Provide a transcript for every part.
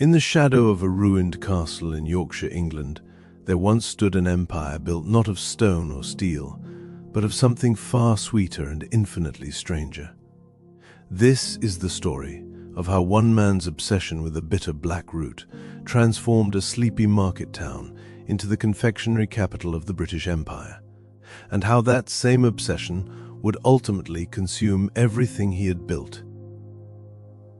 In the shadow of a ruined castle in Yorkshire, England, there once stood an empire built not of stone or steel, but of something far sweeter and infinitely stranger. This is the story of how one man's obsession with a bitter black root transformed a sleepy market town into the confectionery capital of the British Empire, and how that same obsession would ultimately consume everything he had built.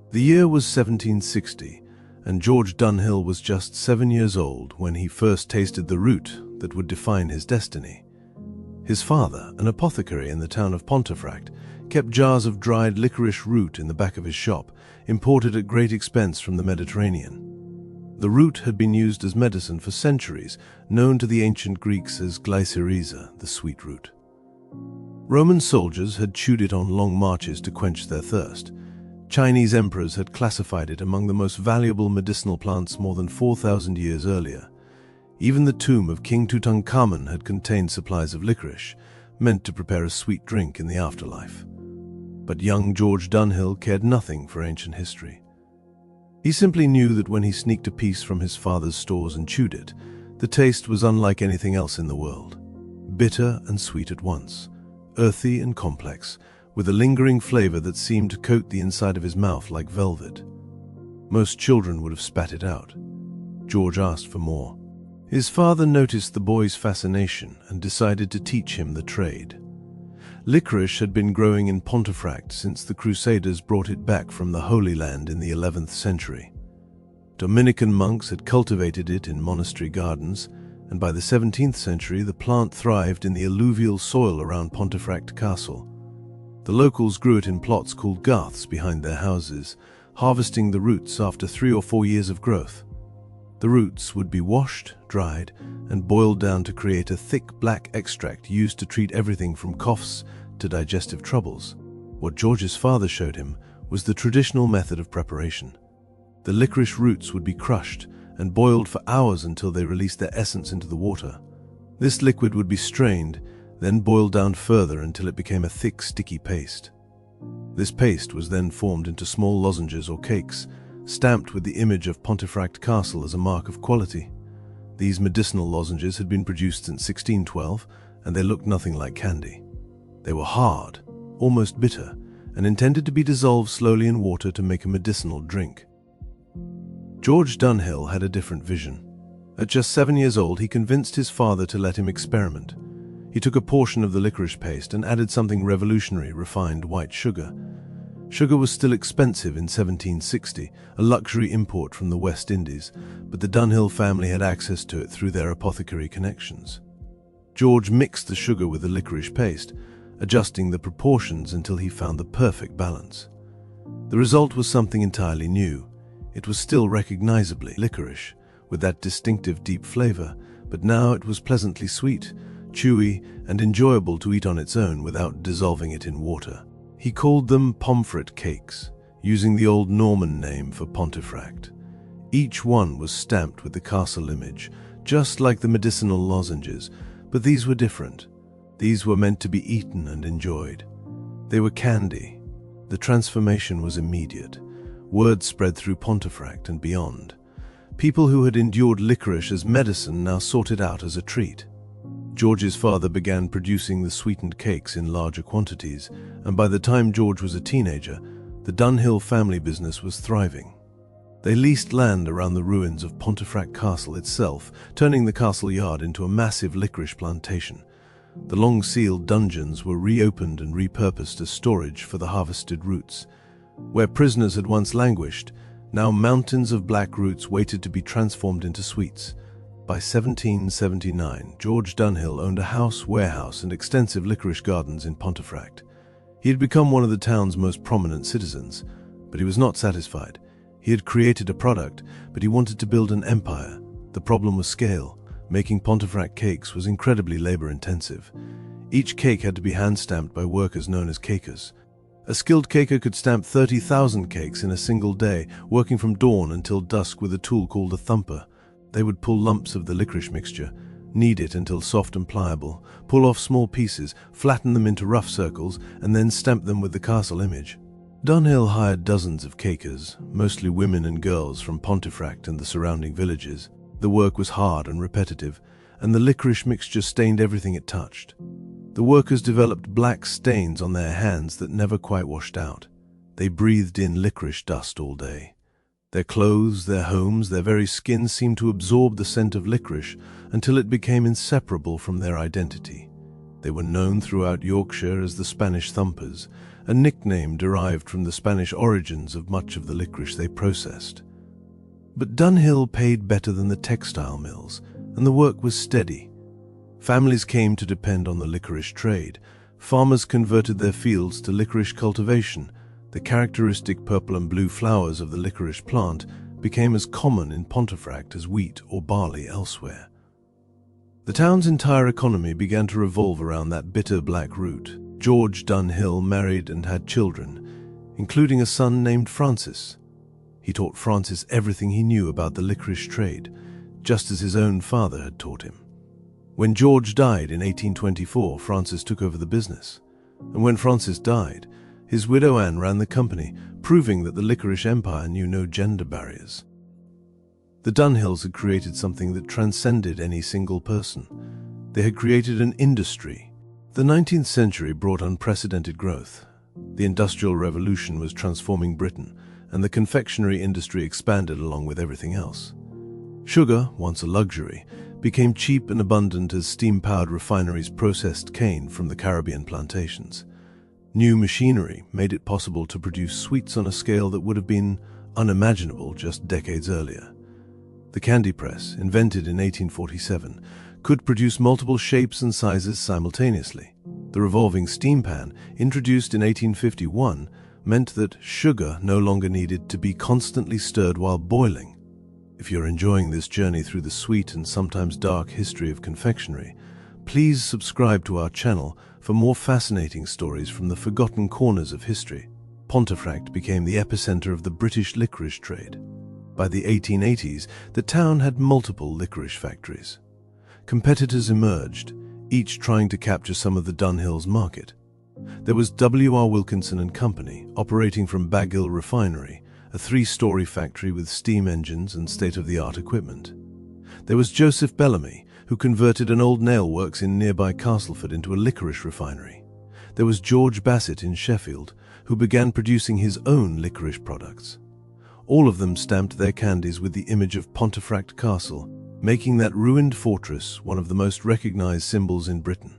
The year was 1760, and George Dunhill was just 7 years old when he first tasted the root that would define his destiny. His father, an apothecary in the town of Pontefract, kept jars of dried licorice root in the back of his shop, imported at great expense from the Mediterranean. The root had been used as medicine for centuries, known to the ancient Greeks as Licorice, the sweet root. Roman soldiers had chewed it on long marches to quench their thirst. Chinese emperors had classified it among the most valuable medicinal plants more than 4,000 years earlier. Even the tomb of King Tutankhamun had contained supplies of licorice, meant to prepare a sweet drink in the afterlife. But young George Dunhill cared nothing for ancient history. He simply knew that when he sneaked a piece from his father's stores and chewed it, the taste was unlike anything else in the world. Bitter and sweet at once, earthy and complex, with a lingering flavor that seemed to coat the inside of his mouth like velvet. Most children would have spat it out. George asked for more. His father noticed the boy's fascination and decided to teach him the trade. Licorice had been growing in Pontefract since the Crusaders brought it back from the Holy Land in the 11th century. Dominican monks had cultivated it in monastery gardens, and by the 17th century the plant thrived in the alluvial soil around Pontefract Castle. The locals grew it in plots called garths behind their houses, harvesting the roots after 3 or 4 years of growth. The roots would be washed, dried, and boiled down to create a thick black extract used to treat everything from coughs to digestive troubles. What George's father showed him was the traditional method of preparation. The licorice roots would be crushed and boiled for hours until they released their essence into the water. This liquid would be strained, then boiled down further until it became a thick, sticky paste. This paste was then formed into small lozenges or cakes, stamped with the image of Pontefract Castle as a mark of quality. These medicinal lozenges had been produced since 1612, and they looked nothing like candy. They were hard, almost bitter, and intended to be dissolved slowly in water to make a medicinal drink. George Dunhill had a different vision. At just 7 years old, he convinced his father to let him experiment. He took a portion of the licorice paste and added something revolutionary, refined white sugar. Sugar was still expensive in 1760, a luxury import from the West Indies, but the Dunhill family had access to it through their apothecary connections. George mixed the sugar with the licorice paste, adjusting the proportions until he found the perfect balance. The result was something entirely new. It was still recognizably licorice, with that distinctive deep flavor, but now it was pleasantly sweet, chewy, and enjoyable to eat on its own without dissolving it in water. He called them Pontefract Cakes, using the old Norman name for Pontefract. Each one was stamped with the castle image, just like the medicinal lozenges, but these were different. These were meant to be eaten and enjoyed. They were candy. The transformation was immediate. Word spread through Pontefract and beyond. People who had endured licorice as medicine now sought it out as a treat. George's father began producing the sweetened cakes in larger quantities, and by the time George was a teenager, the Dunhill family business was thriving. They leased land around the ruins of Pontefract Castle itself, turning the castle yard into a massive licorice plantation. The long-sealed dungeons were reopened and repurposed as storage for the harvested roots. Where prisoners had once languished, now mountains of black roots waited to be transformed into sweets. By 1779, George Dunhill owned a house, warehouse, and extensive licorice gardens in Pontefract. He had become one of the town's most prominent citizens, but he was not satisfied. He had created a product, but he wanted to build an empire. The problem was scale. Making Pontefract cakes was incredibly labor-intensive. Each cake had to be hand-stamped by workers known as cakers. A skilled caker could stamp 30,000 cakes in a single day, working from dawn until dusk with a tool called a thumper. They would pull lumps of the licorice mixture, knead it until soft and pliable, pull off small pieces, flatten them into rough circles, and then stamp them with the castle image. Dunhill hired dozens of cakers, mostly women and girls from Pontefract and the surrounding villages. The work was hard and repetitive, and the licorice mixture stained everything it touched. The workers developed black stains on their hands that never quite washed out. They breathed in licorice dust all day. Their clothes, their homes, their very skin seemed to absorb the scent of licorice until it became inseparable from their identity. They were known throughout Yorkshire as the Spanish thumpers, a nickname derived from the Spanish origins of much of the licorice they processed. But Dunhill paid better than the textile mills, and the work was steady. Families came to depend on the licorice trade. Farmers converted their fields to licorice cultivation. The characteristic purple and blue flowers of the licorice plant became as common in Pontefract as wheat or barley elsewhere. The town's entire economy began to revolve around that bitter black root. George Dunhill married and had children, including a son named Francis. He taught Francis everything he knew about the licorice trade, just as his own father had taught him. When George died in 1824, Francis took over the business. And when Francis died, his widow Anne ran the company, proving that the licorice empire knew no gender barriers. The Dunhills had created something that transcended any single person. They had created an industry. The 19th century brought unprecedented growth. The Industrial Revolution was transforming Britain, and the confectionery industry expanded along with everything else. Sugar, once a luxury, became cheap and abundant as steam-powered refineries processed cane from the Caribbean plantations. New machinery made it possible to produce sweets on a scale that would have been unimaginable just decades earlier. The candy press, invented in 1847, could produce multiple shapes and sizes simultaneously. The revolving steam pan, introduced in 1851, meant that sugar no longer needed to be constantly stirred while boiling. If you're enjoying this journey through the sweet and sometimes dark history of confectionery, please subscribe to our channel for more fascinating stories from the forgotten corners of history. Pontefract became the epicenter of the British licorice trade. By the 1880s, the town had multiple licorice factories. Competitors emerged, each trying to capture some of the Dunhills' market. There was W.R. Wilkinson and Company, operating from Baghill Refinery, a 3-story factory with steam engines and state-of-the-art equipment. There was Joseph Bellamy, who converted an old nail works in nearby Castleford into a licorice refinery. There was George Bassett in Sheffield, who began producing his own licorice products. All of them stamped their candies with the image of Pontefract Castle, making that ruined fortress one of the most recognized symbols in Britain.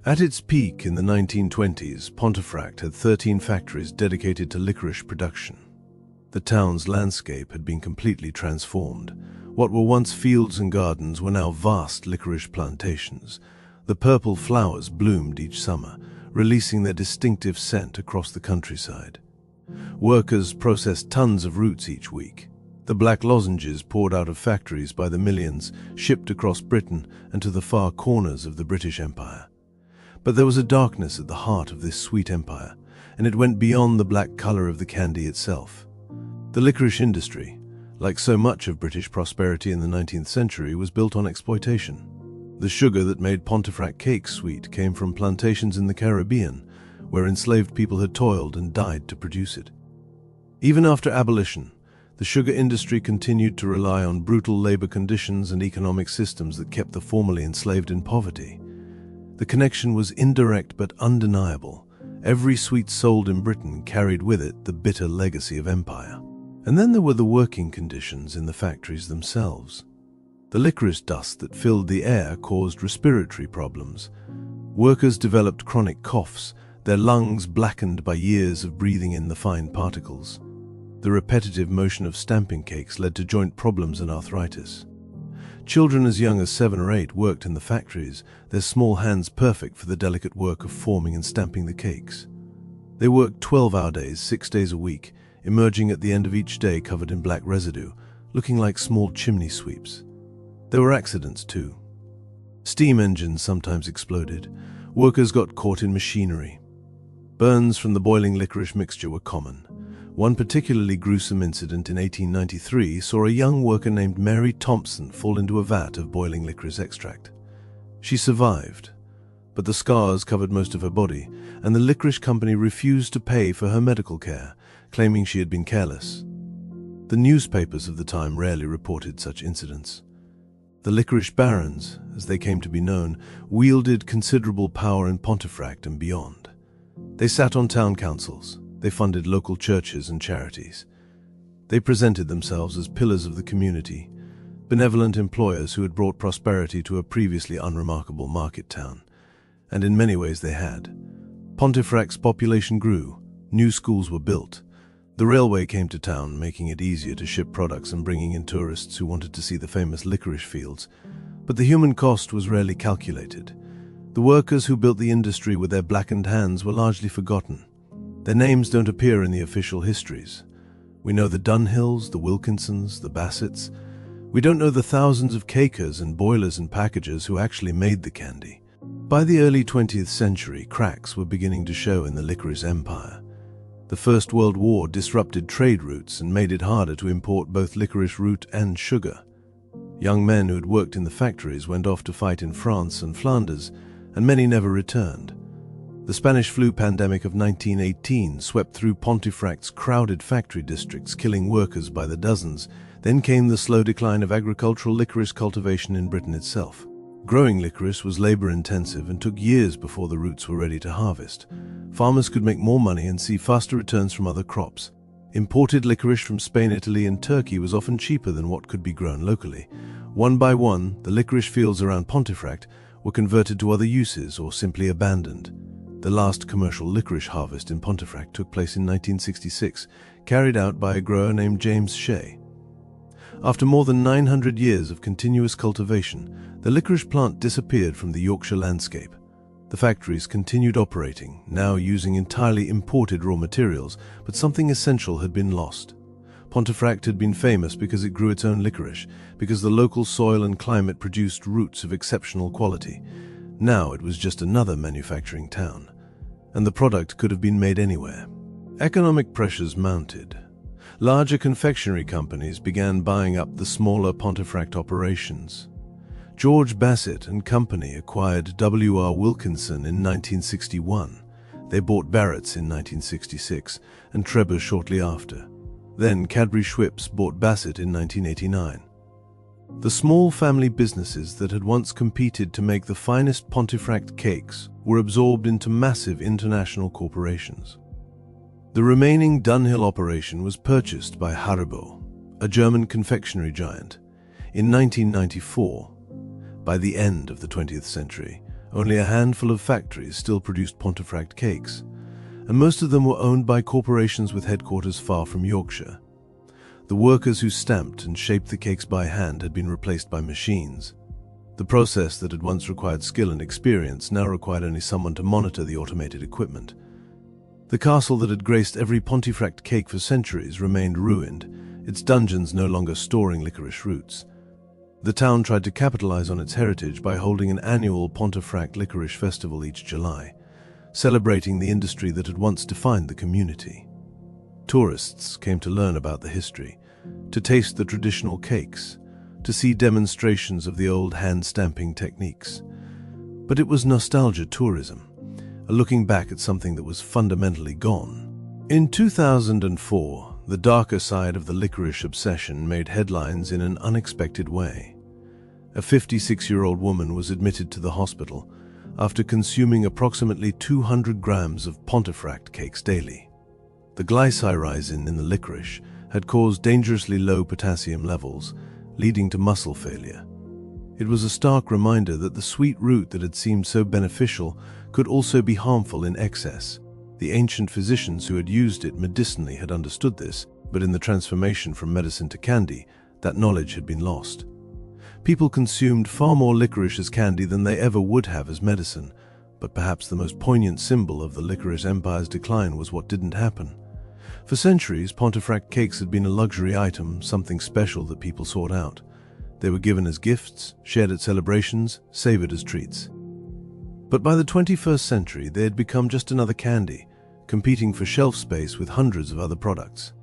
At its peak in the 1920s, Pontefract had 13 factories dedicated to licorice production. The town's landscape had been completely transformed. What were once fields and gardens were now vast licorice plantations. The purple flowers bloomed each summer, releasing their distinctive scent across the countryside. Workers processed tons of roots each week. The black lozenges poured out of factories by the millions, shipped across Britain and to the far corners of the British Empire. But there was a darkness at the heart of this sweet empire, and it went beyond the black color of the candy itself. The licorice industry, like so much of British prosperity in the 19th century, was built on exploitation. The sugar that made Pontefract Cakes sweet came from plantations in the Caribbean, where enslaved people had toiled and died to produce it. Even after abolition, the sugar industry continued to rely on brutal labor conditions and economic systems that kept the formerly enslaved in poverty. The connection was indirect but undeniable. Every sweet sold in Britain carried with it the bitter legacy of empire. And then there were the working conditions in the factories themselves. The licorice dust that filled the air caused respiratory problems. Workers developed chronic coughs, their lungs blackened by years of breathing in the fine particles. The repetitive motion of stamping cakes led to joint problems and arthritis. Children as young as 7 or 8 worked in the factories, their small hands perfect for the delicate work of forming and stamping the cakes. They worked 12-hour days, 6 days a week, emerging at the end of each day covered in black residue, looking like small chimney sweeps. There were accidents too. Steam engines sometimes exploded. Workers got caught in machinery. Burns from the boiling licorice mixture were common. One particularly gruesome incident in 1893 saw a young worker named Mary Thompson fall into a vat of boiling licorice extract. She survived, but the scars covered most of her body, and the licorice company refused to pay for her medical care, claiming she had been careless. The newspapers of the time rarely reported such incidents. The licorice barons, as they came to be known, wielded considerable power in Pontefract and beyond. They sat on town councils. They funded local churches and charities. They presented themselves as pillars of the community, benevolent employers who had brought prosperity to a previously unremarkable market town. And in many ways they had. Pontefract's population grew, new schools were built. The railway came to town, making it easier to ship products and bringing in tourists who wanted to see the famous licorice fields. But the human cost was rarely calculated. The workers who built the industry with their blackened hands were largely forgotten. Their names don't appear in the official histories. We know the Dunhills, the Wilkinsons, the Bassets. We don't know the thousands of cakers and boilers and packagers who actually made the candy. By the early 20th century, cracks were beginning to show in the licorice empire. The First World War disrupted trade routes and made it harder to import both licorice root and sugar. Young men who had worked in the factories went off to fight in France and Flanders, and many never returned. The Spanish flu pandemic of 1918 swept through Pontefract's crowded factory districts, killing workers by the dozens. Then came the slow decline of agricultural licorice cultivation in Britain itself. Growing licorice was labor-intensive and took years before the roots were ready to harvest. Farmers could make more money and see faster returns from other crops. Imported licorice from Spain, Italy, and Turkey was often cheaper than what could be grown locally. One by one, the licorice fields around Pontefract were converted to other uses or simply abandoned. The last commercial licorice harvest in Pontefract took place in 1966, carried out by a grower named James Shea. After more than 900 years of continuous cultivation, the licorice plant disappeared from the Yorkshire landscape. The factories continued operating, now using entirely imported raw materials, but something essential had been lost. Pontefract had been famous because it grew its own licorice, because the local soil and climate produced roots of exceptional quality. Now it was just another manufacturing town, and the product could have been made anywhere. Economic pressures mounted. Larger confectionery companies began buying up the smaller Pontefract operations. George Bassett and Company acquired W.R. Wilkinson in 1961. They bought Barrett's in 1966 and Trebor's shortly after. Then Cadbury Schweppes bought Bassett in 1989. The small family businesses that had once competed to make the finest Pontefract cakes were absorbed into massive international corporations. The remaining Dunhill operation was purchased by Haribo, a German confectionery giant, in 1994. By the end of the 20th century, only a handful of factories still produced Pontefract cakes, and most of them were owned by corporations with headquarters far from Yorkshire. The workers who stamped and shaped the cakes by hand had been replaced by machines. The process that had once required skill and experience now required only someone to monitor the automated equipment. The castle that had graced every Pontefract cake for centuries remained ruined, its dungeons no longer storing licorice roots. The town tried to capitalize on its heritage by holding an annual Pontefract Licorice Festival each July, celebrating the industry that had once defined the community. Tourists came to learn about the history, to taste the traditional cakes, to see demonstrations of the old hand-stamping techniques. But it was nostalgia tourism, a looking back at something that was fundamentally gone. In 2004, the darker side of the licorice obsession made headlines in an unexpected way. A 56-year-old woman was admitted to the hospital after consuming approximately 200 grams of Pontefract cakes daily. The glycyrrhizin in the licorice had caused dangerously low potassium levels, leading to muscle failure. It was a stark reminder that the sweet root that had seemed so beneficial could also be harmful in excess. The ancient physicians who had used it medicinally had understood this, but in the transformation from medicine to candy, that knowledge had been lost. People consumed far more licorice as candy than they ever would have as medicine, but perhaps the most poignant symbol of the licorice empire's decline was what didn't happen. For centuries, Pontefract cakes had been a luxury item, something special that people sought out. They were given as gifts, shared at celebrations, savored as treats. But by the 21st century, they had become just another candy, competing for shelf space with hundreds of other products.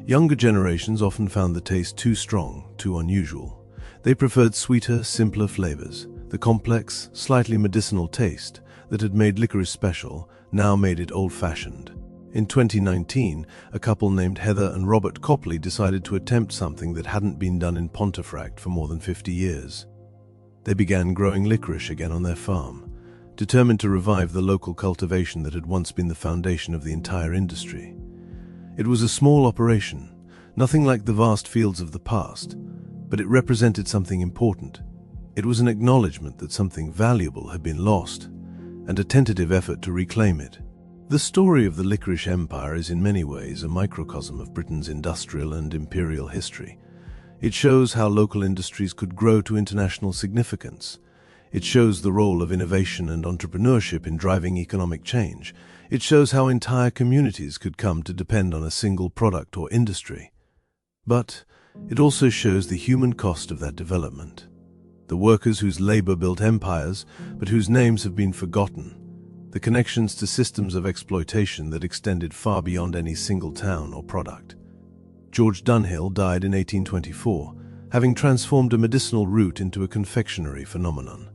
Younger generations often found the taste too strong, too unusual. They preferred sweeter, simpler flavors. The complex, slightly medicinal taste that had made licorice special now made it old-fashioned. In 2019, a couple named Heather and Robert Copley decided to attempt something that hadn't been done in Pontefract for more than 50 years. They began growing licorice again on their farm, determined to revive the local cultivation that had once been the foundation of the entire industry. It was a small operation, nothing like the vast fields of the past, but it represented something important. It was an acknowledgement that something valuable had been lost, and a tentative effort to reclaim it. The story of the Licorice Empire is in many ways a microcosm of Britain's industrial and imperial history. It shows how local industries could grow to international significance. It shows the role of innovation and entrepreneurship in driving economic change. It shows how entire communities could come to depend on a single product or industry. But it also shows the human cost of that development. The workers whose labor built empires, but whose names have been forgotten. The connections to systems of exploitation that extended far beyond any single town or product. George Dunhill died in 1824, having transformed a medicinal root into a confectionery phenomenon.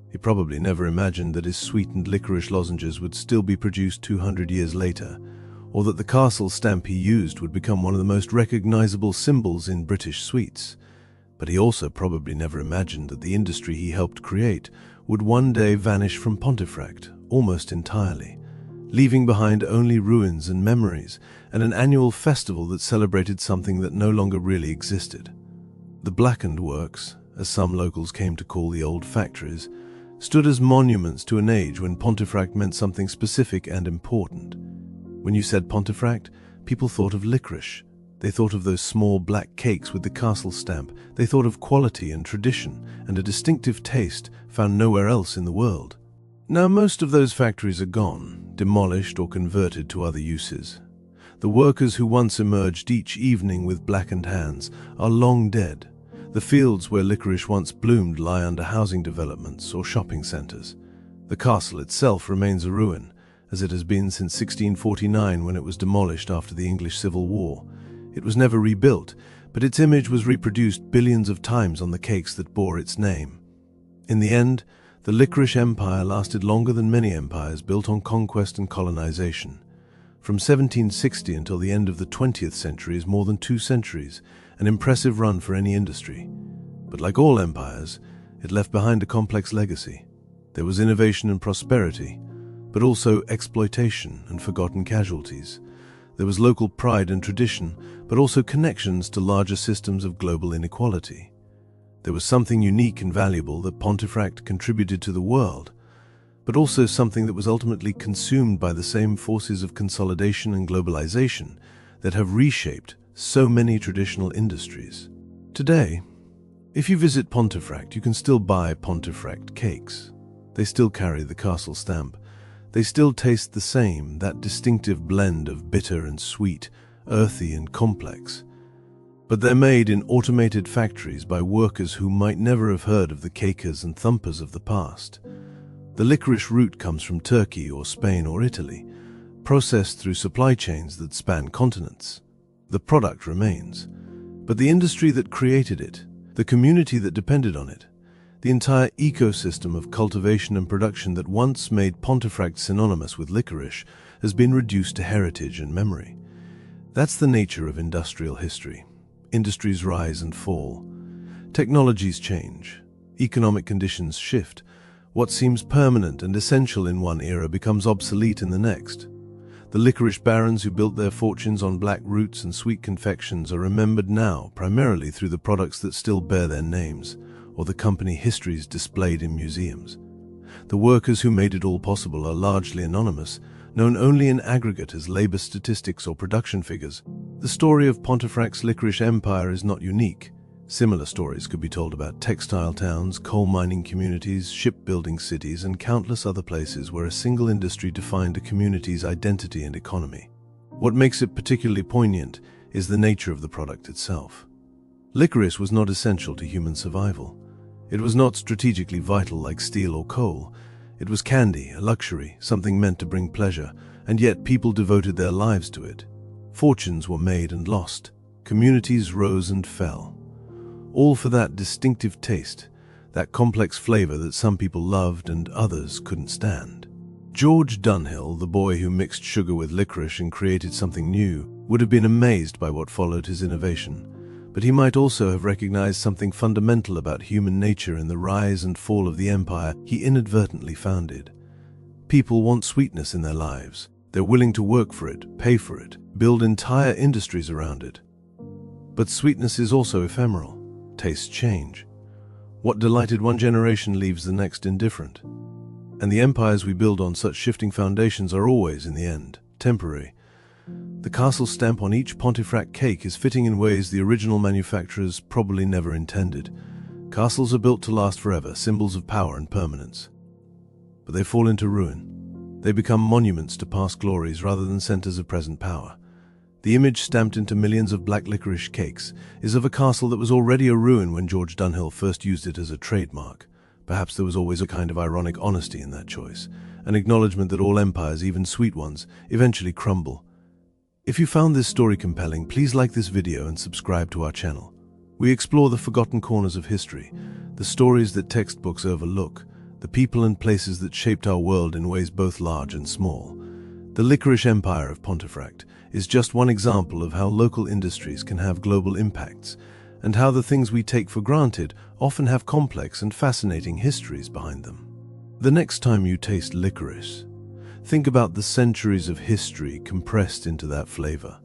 He probably never imagined that his sweetened licorice lozenges would still be produced 200 years later, or that the castle stamp he used would become one of the most recognizable symbols in British sweets. But he also probably never imagined that the industry he helped create would one day vanish from Pontefract almost entirely, leaving behind only ruins and memories, and an annual festival that celebrated something that no longer really existed. The Blackened works, as some locals came to call the old factories, stood as monuments to an age when Pontefract meant something specific and important. When you said Pontefract, people thought of licorice. They thought of those small black cakes with the castle stamp. They thought of quality and tradition and a distinctive taste found nowhere else in the world. Now most of those factories are gone, demolished or converted to other uses. The workers who once emerged each evening with blackened hands are long dead. The fields where licorice once bloomed lie under housing developments or shopping centres. The castle itself remains a ruin, as it has been since 1649 when it was demolished after the English Civil War. It was never rebuilt, but its image was reproduced billions of times on the cakes that bore its name. In the end, the Licorice Empire lasted longer than many empires built on conquest and colonization. From 1760 until the end of the 20th century is more than 2 centuries, an impressive run for any industry. But like all empires, it left behind a complex legacy. There was innovation and prosperity, but also exploitation and forgotten casualties. There was local pride and tradition, but also connections to larger systems of global inequality. There was something unique and valuable that Pontefract contributed to the world, but also something that was ultimately consumed by the same forces of consolidation and globalization that have reshaped so many traditional industries. Today, if you visit Pontefract, you can still buy Pontefract Cakes. They still carry the castle stamp. They still taste the same, that distinctive blend of bitter and sweet, earthy and complex. But they're made in automated factories by workers who might never have heard of the cakers and thumpers of the past. The licorice root comes from Turkey or Spain or Italy, processed through supply chains that span continents. The product remains, but the industry that created it, the community that depended on it, the entire ecosystem of cultivation and production that once made Pontefract synonymous with licorice has been reduced to heritage and memory. That's the nature of industrial history. Industries rise and fall. Technologies change. Economic conditions shift. What seems permanent and essential in one era becomes obsolete in the next. The licorice barons who built their fortunes on black roots and sweet confections are remembered now primarily through the products that still bear their names, or the company histories displayed in museums. The workers who made it all possible are largely anonymous, known only in aggregate as labor statistics or production figures. The story of Pontefract's licorice empire is not unique. Similar stories could be told about textile towns, coal mining communities, shipbuilding cities, and countless other places where a single industry defined a community's identity and economy. What makes it particularly poignant is the nature of the product itself. Licorice was not essential to human survival. It was not strategically vital like steel or coal. It was candy, a luxury, something meant to bring pleasure, and yet people devoted their lives to it. Fortunes were made and lost. Communities rose and fell. All for that distinctive taste, that complex flavor that some people loved and others couldn't stand. George Dunhill, the boy who mixed sugar with licorice and created something new, would have been amazed by what followed his innovation. But he might also have recognized something fundamental about human nature in the rise and fall of the empire he inadvertently founded. People want sweetness in their lives. They're willing to work for it, pay for it, build entire industries around it. But sweetness is also ephemeral. Tastes change. What delighted one generation leaves the next indifferent. And the empires we build on such shifting foundations are always, in the end, temporary. The castle stamp on each Pontefract cake is fitting in ways the original manufacturers probably never intended. Castles are built to last forever, symbols of power and permanence. But they fall into ruin. They become monuments to past glories rather than centers of present power. The image stamped into millions of black licorice cakes is of a castle that was already a ruin when George Dunhill first used it as a trademark. Perhaps there was always a kind of ironic honesty in that choice, an acknowledgement that all empires, even sweet ones, eventually crumble. If you found this story compelling, please like this video and subscribe to our channel. We explore the forgotten corners of history, the stories that textbooks overlook, the people and places that shaped our world in ways both large and small. The licorice empire of Pontefract is just one example of how local industries can have global impacts, and how the things we take for granted often have complex and fascinating histories behind them. The next time you taste licorice, think about the centuries of history compressed into that flavor.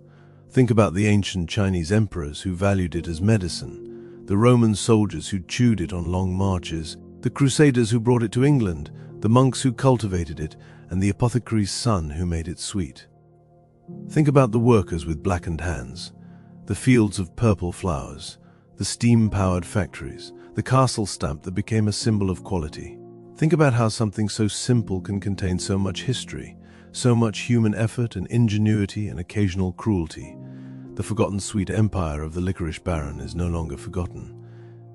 Think about the ancient Chinese emperors who valued it as medicine, the Roman soldiers who chewed it on long marches, the crusaders who brought it to England, the monks who cultivated it, and the apothecary's son who made it sweet. Think about the workers with blackened hands, the fields of purple flowers, the steam-powered factories, the castle stamp that became a symbol of quality. Think about how something so simple can contain so much history, so much human effort and ingenuity and occasional cruelty. The forgotten sweet empire of the licorice baron is no longer forgotten.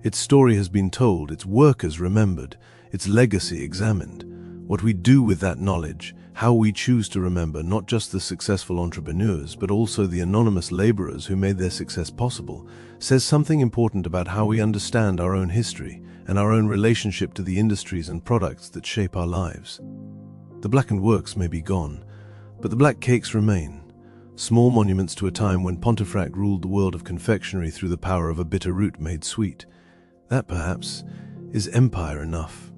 Its story has been told, its workers remembered, its legacy examined. What we do with that knowledge, how we choose to remember not just the successful entrepreneurs, but also the anonymous laborers who made their success possible, says something important about how we understand our own history and our own relationship to the industries and products that shape our lives. The blackened works may be gone, but the black cakes remain, small monuments to a time when Pontefract ruled the world of confectionery through the power of a bitter root made sweet. That, perhaps, is empire enough.